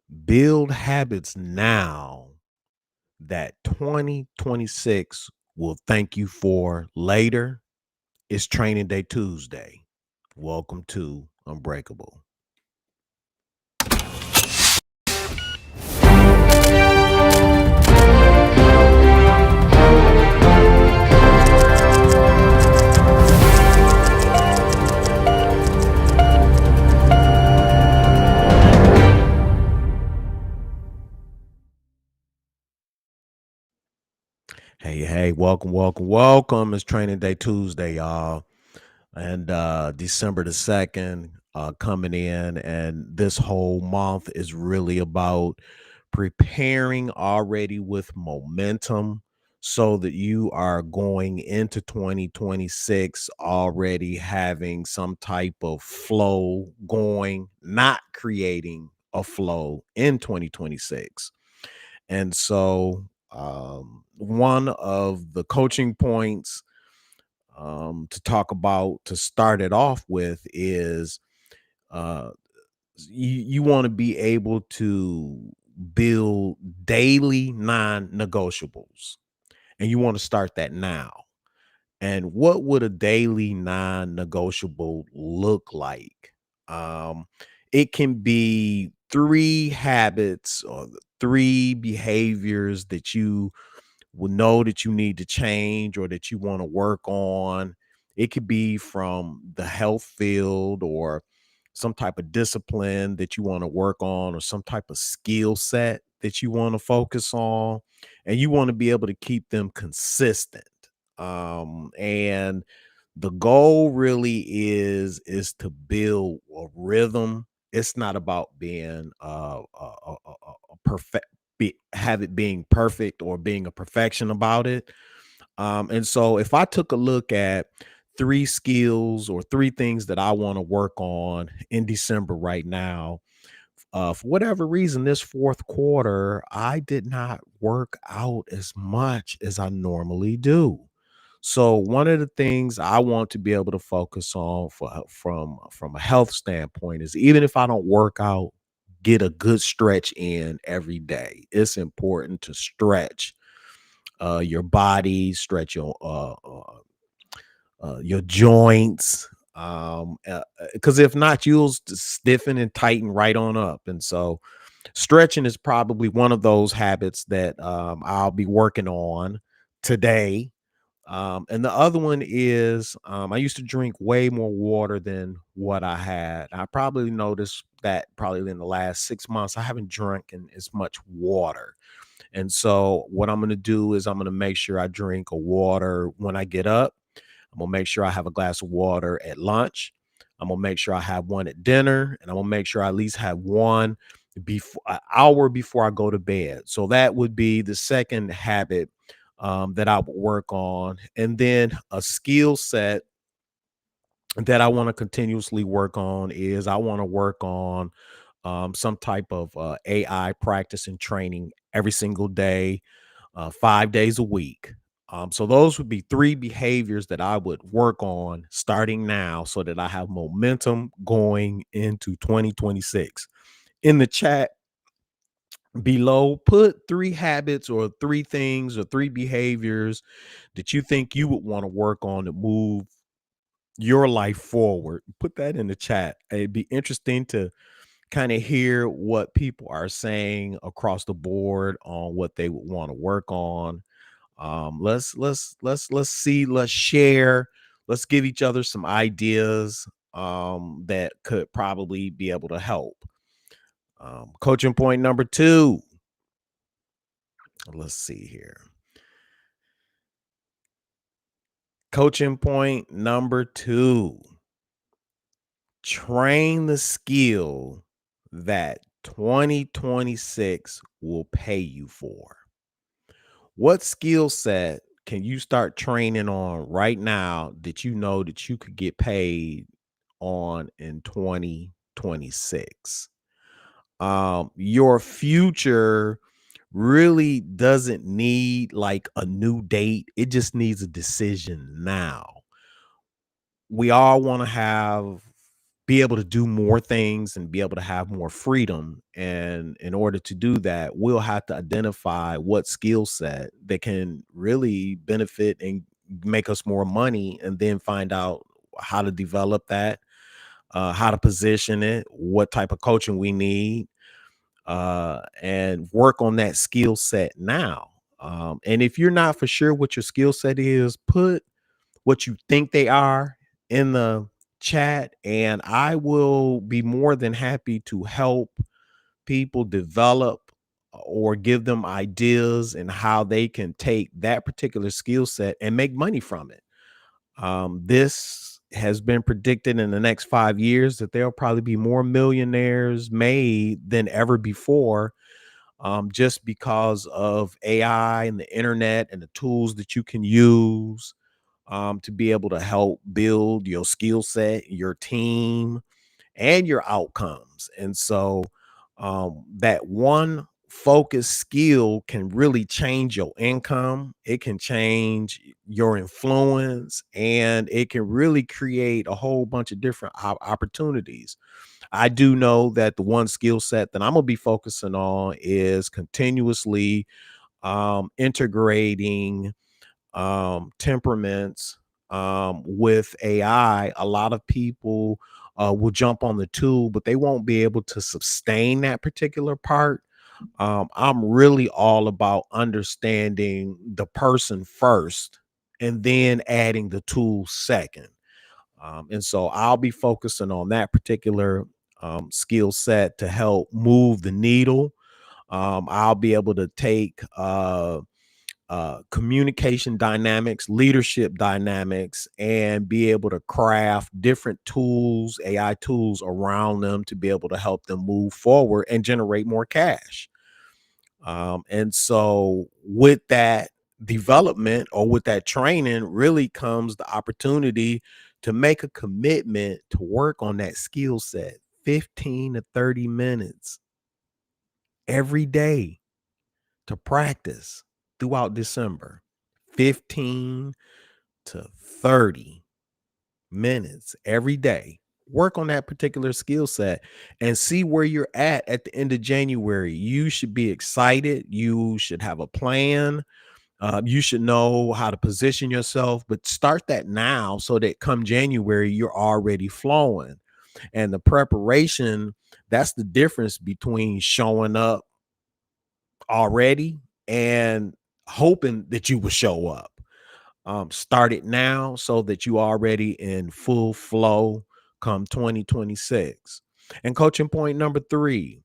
Build habits now that 2026 will thank you for later. It's Training Day Tuesday. Welcome to Unbreakable. Hey, welcome. It's Training Day Tuesday, y'all. And December the 2nd coming in, and this whole month is really about preparing already with momentum so that you are going into 2026 already having some type of flow going, not creating a flow in 2026. And so, one of the coaching points to talk about to start it off with is uh, you want to be able to build daily non-negotiables, and you want to start that now. And what would a daily non-negotiable look like? Um, it can be three habits or three behaviors that you will know that you need to change or that you want to work on. It could be from the health field or some type of discipline that you want to work on or some type of skill set that you want to focus on, and you want to be able to keep them consistent. And the goal really is to build a rhythm. It's not about being a perfect have it being perfect or being a perfection about it. And so if I took a look at three skills or three things that I want to work on in December right now, for whatever reason, this fourth quarter, I did not work out as much as I normally do. So one of the things I want to be able to focus on from a health standpoint is, even if I don't work out, get a good stretch in every day. It's important to stretch your body, stretch your joints. Because if not, you'll stiffen and tighten right on up. And so, stretching is probably one of those habits that I'll be working on today. And the other one is, I used to drink way more water than what I had. I probably noticed that probably in the last 6 months, I haven't drunk as much water. And so what I'm going to do is I'm going to make sure I drink a water when I get up. I'm going to make sure I have a glass of water at lunch. I'm going to make sure I have one at dinner, and I'm going to make sure I at least have one before an hour before I go to bed. So that would be the second habit that I would work on. And then a skill set that I want to continuously work on is I want to work on some type of AI practice and training every single day, 5 days a week. So those would be three behaviors that I would work on starting now so that I have momentum going into 2026. In the chat below, put three habits or three things or three behaviors that you think you would want to work on to move your life forward. Put that in the chat. It'd be interesting to kind of hear what people are saying across the board on what they would want to work on. Let's see, let's share, let's give each other some ideas that could probably be able to help. Coaching point number 2. Let's see here. Coaching point number 2. Train the skill that 2026 will pay you for. What skill set can you start training on right now that you know that you could get paid on in 2026? Your future really doesn't need like a new date. It just needs a decision now. We all want to have be able to do more things and be able to have more freedom. And in order to do that, we'll have to identify what skill set that can really benefit and make us more money, and then find out how to develop that, how to position it, what type of coaching we need, and work on that skill set now. And if you're not for sure what your skill set is, put what you think they are in the chat, and I will be more than happy to help people develop or give them ideas and how they can take that particular skill set and make money from it. This has been predicted in the next 5 years that there'll probably be more millionaires made than ever before, just because of AI and the internet and the tools that you can use, to be able to help build your skill set, your team, and your outcomes. And so, that one focused skill can really change your income. It can change your influence, and it can really create a whole bunch of different opportunities. I do know that the one skill set that I'm gonna be focusing on is continuously integrating temperaments with AI. A lot of people will jump on the tool, but they won't be able to sustain that particular part. I'm really all about understanding the person first and then adding the tool second. And so I'll be focusing on that particular skill set to help move the needle. I'll be able to take communication dynamics, leadership dynamics, and be able to craft different tools, AI tools around them to be able to help them move forward and generate more cash. And so, with that development or with that training, really comes the opportunity to make a commitment to work on that skill set 15 to 30 minutes every day to practice throughout December. 15 to 30 minutes every day. Work on that particular skill set and see where you're at the end of January. You should be excited. You should have a plan. You should know how to position yourself, but start that now so that come January, you're already flowing. And the preparation, that's the difference between showing up already and hoping that you will show up. Start it now so that you already in full flow come 2026. And coaching point number 3,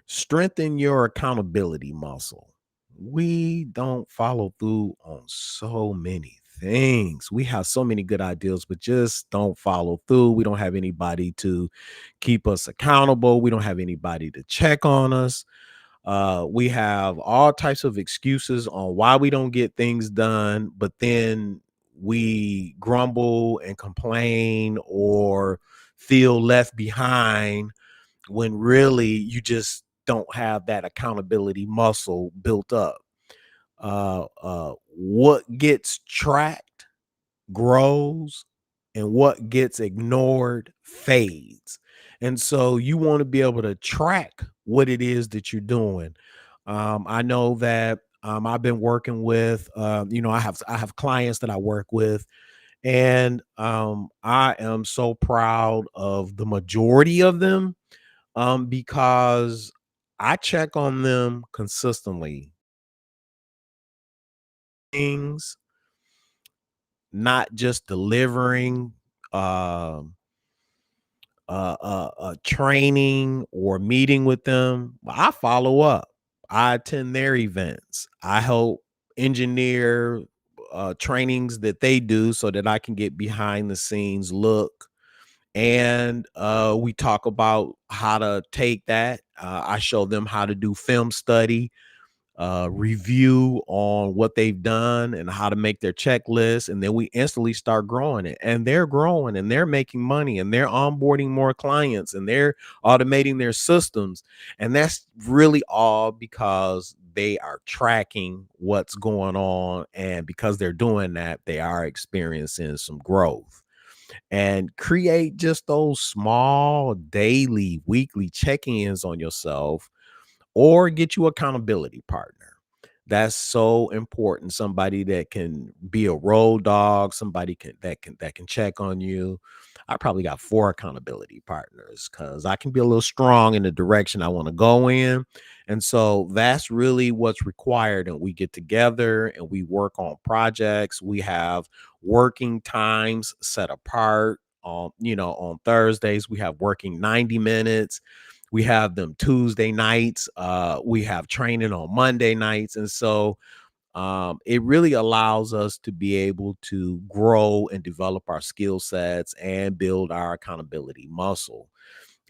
strengthen your accountability muscle. We don't follow through on so many things. We have so many good ideas, but just don't follow through. We don't have anybody to keep us accountable. We don't have anybody to check on us. We have all types of excuses on why we don't get things done, but then we grumble and complain or feel left behind when really you just don't have that accountability muscle built up. What gets tracked grows, and what gets ignored fades. And so you want to be able to track what it is that you're doing. I know that I've been working with, I have clients that I work with, and I am so proud of the majority of them, because I check on them consistently. Things, not just delivering um training or meeting with them. I follow up. I attend their events. I help engineer trainings that they do so that I can get behind the scenes look. And we talk about how to take that. I show them how to do film study, review on what they've done and how to make their checklist. And then we instantly start growing it. And they're growing and they're making money and they're onboarding more clients and they're automating their systems. And that's really all because they are tracking what's going on. And because they're doing that, they are experiencing some growth. and create just those small daily, weekly check-ins on yourself, or get you accountability partner. That's so important. Somebody that can be a road dog, somebody that can check on you. I probably got 4 accountability partners because I can be a little strong in the direction I want to go in. And so that's really what's required. And we get together and we work on projects. We have working times set apart. On Thursdays, we have working 90 minutes. We have them Tuesday nights. We have training on Monday nights. And so it really allows us to be able to grow and develop our skill sets and build our accountability muscle.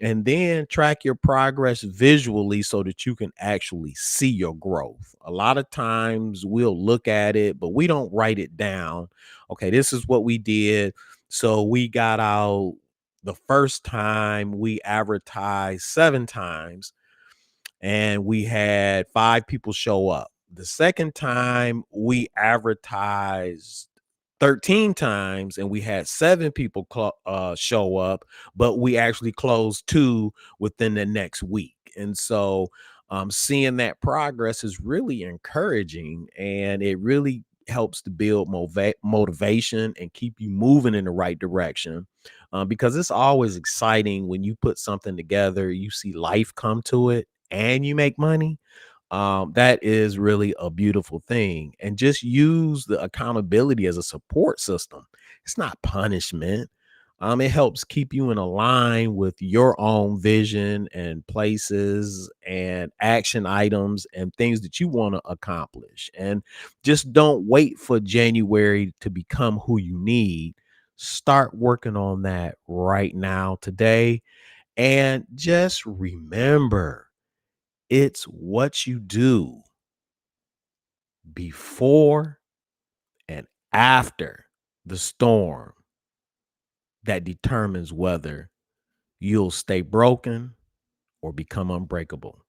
And then track your progress visually so that you can actually see your growth. A lot of times we'll look at it, but we don't write it down. Okay, this is what we did. So we got out the first time we advertised 7 times and we had 5 people show up. The second time we advertised 13 times and we had 7 people show up, but we actually closed 2 within the next week. And so seeing that progress is really encouraging, and it really helps to build motivation and keep you moving in the right direction, because it's always exciting when you put something together, you see life come to it, and you make money. That is really a beautiful thing. And just use the accountability as a support system. It's not punishment. It helps keep you in a line with your own vision and places and action items and things that you want to accomplish. And just don't wait for January to become who you need. Start working on that right now, today. And just remember, it's what you do before and after the storm that determines whether you'll stay broken or become unbreakable.